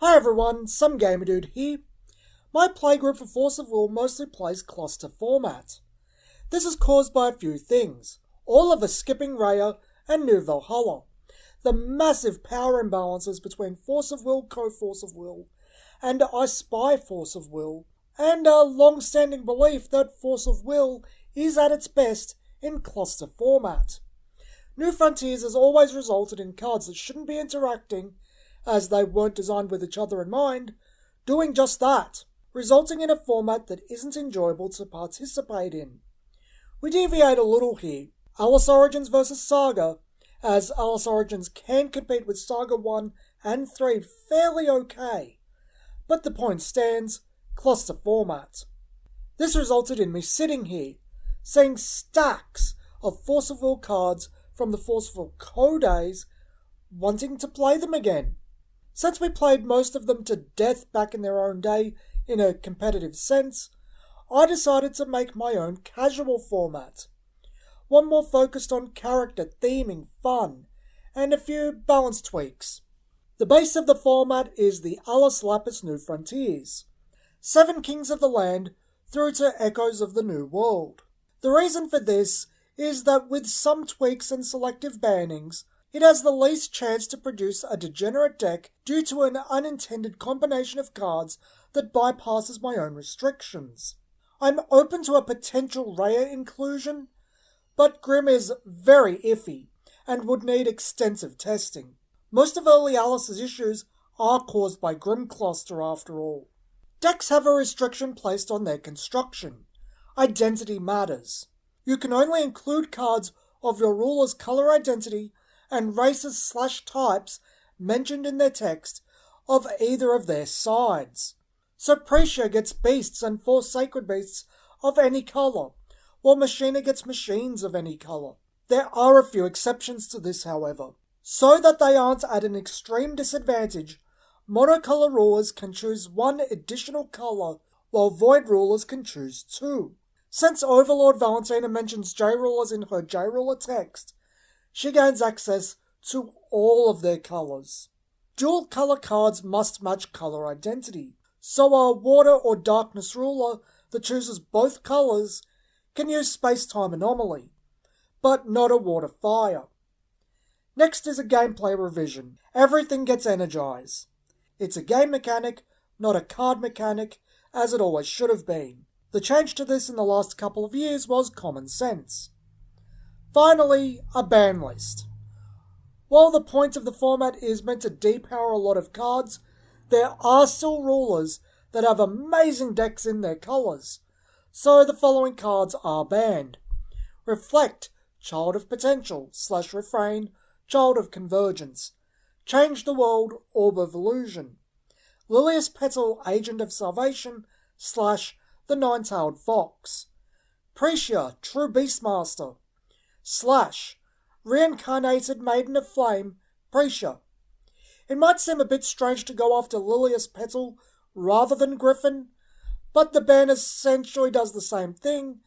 Hi everyone, some gamer dude here. My playgroup for Force of Will mostly plays cluster format. This is caused by a few things. All of us skipping Raya and New Valhalla. The massive power imbalances between Force of Will, Co-Force of Will, and I Spy Force of Will, and a long-standing belief that Force of Will is at its best in cluster format. New Frontiers has always resulted in cards that shouldn't be interacting, as they weren't designed with each other in mind, doing just that, resulting in a format that isn't enjoyable to participate in. We deviate a little here. Alice Origins versus Saga, as Alice Origins can compete with Saga 1 and 3 fairly okay, but the point stands, cluster format. This resulted in me sitting here, seeing stacks of Force of Will cards from the Force of Will Co days, wanting to play them again. Since we played most of them to death back in their own day in a competitive sense, I decided to make my own casual format. One more focused on character, theming, fun, and a few balance tweaks. The base of the format is the Alice Lapis New Frontiers. 7 Kings of the Land through to Echoes of the New World. The reason for this is that with some tweaks and selective bannings, it has the least chance to produce a degenerate deck due to an unintended combination of cards that bypasses my own restrictions. I'm open to a potential Raya inclusion, but Grim is very iffy and would need extensive testing. Most of early Alice's issues are caused by Grim Cluster after all. Decks have a restriction placed on their construction. Identity matters. You can only include cards of your ruler's colour identity and races/types mentioned in their text of either of their sides. So Precia gets beasts and 4 sacred beasts of any colour, while Machina gets machines of any colour. There are a few exceptions to this, however. So that they aren't at an extreme disadvantage, monocolour rulers can choose 1 additional colour, while void rulers can choose 2. Since Overlord Valentina mentions J-rulers in her J-ruler text, she gains access to all of their colours. Dual colour cards must match colour identity, so a water or darkness ruler that chooses both colours can use space-time anomaly, but not a water-fire. Next is a gameplay revision. Everything gets energized. It's a game mechanic, not a card mechanic, as it always should have been. The change to this in the last couple of years was common sense. Finally, a ban list. While the point of the format is meant to depower a lot of cards, there are still rulers that have amazing decks in their colours, so the following cards are banned. Reflect, Child of Potential, /Refrain, Child of Convergence. Change the World, Orb of Illusion. Lilius Petal, Agent of Salvation, / The Nine-Tailed Fox. Precia, True Beastmaster. / Reincarnated Maiden of Flame, Precia. It might seem a bit strange to go after Lilius Petal rather than Griffin, but the ban essentially does the same thing,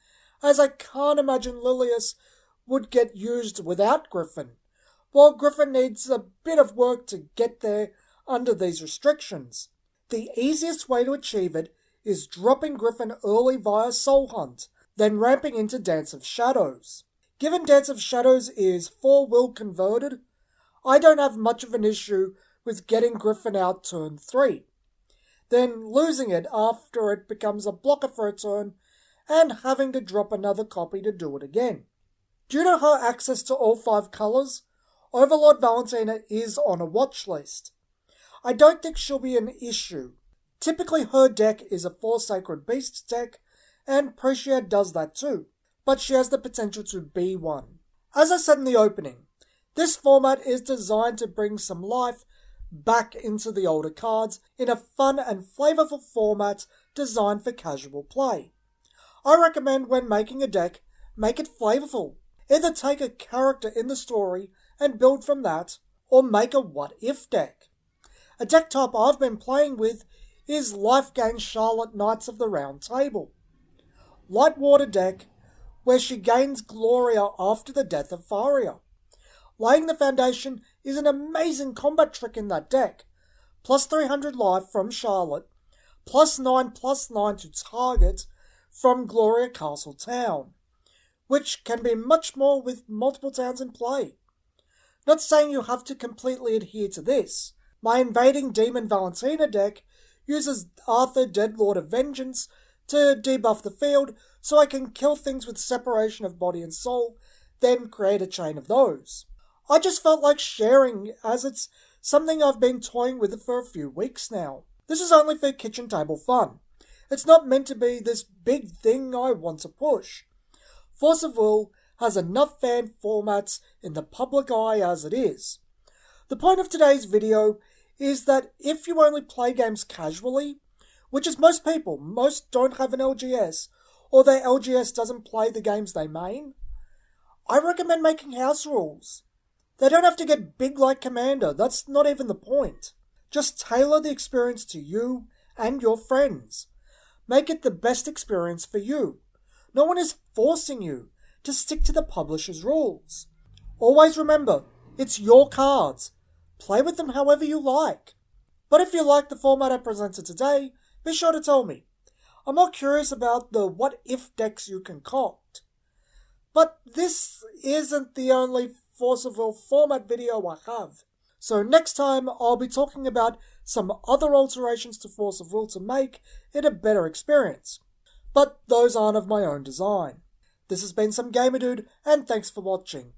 as I can't imagine Lilius would get used without Griffin, while Griffin needs a bit of work to get there under these restrictions. The easiest way to achieve it is dropping Griffin early via Soul Hunt, then ramping into Dance of Shadows. Given Dance of Shadows is 4 will converted, I don't have much of an issue with getting Griffin out turn 3, then losing it after it becomes a blocker for a turn and having to drop another copy to do it again. Due to her access to all 5 colours, Overlord Valentina is on a watch list. I don't think she'll be an issue. Typically her deck is a 4 Sacred Beasts deck, and Precia does that too, but she has the potential to be one. As I said in the opening, this format is designed to bring some life back into the older cards in a fun and flavourful format designed for casual play. I recommend when making a deck, make it flavourful. Either take a character in the story and build from that, or make a what-if deck. A deck type I've been playing with is Life Gain Charlotte Knights of the Round Table. Light water deck, where she gains Gloria after the death of Faria. Laying the foundation is an amazing combat trick in that deck, plus 300 life from Charlotte, +9/+9 to target from Gloria Castle Town, which can be much more with multiple towns in play. Not saying you have to completely adhere to this. My Invading Demon Valentina deck uses Arthur Deadlord of Vengeance to debuff the field so I can kill things with separation of body and soul, then create a chain of those. I just felt like sharing as it's something I've been toying with for a few weeks now. This is only for kitchen table fun. It's not meant to be this big thing I want to push. Force of Will has enough fan formats in the public eye as it is. The point of today's video is that if you only play games casually, which is most people, most don't have an LGS, or their LGS doesn't play the games they main, I recommend making house rules. They don't have to get big like Commander, that's not even the point. Just tailor the experience to you and your friends. Make it the best experience for you. No one is forcing you to stick to the publisher's rules. Always remember, it's your cards. Play with them however you like. But if you like the format I presented today, be sure to tell me. I'm more curious about the what-if decks you concoct. But this isn't the only Force of Will format video I have. So next time I'll be talking about some other alterations to Force of Will to make it a better experience. But those aren't of my own design. This has been Some Gamer Dude, and thanks for watching.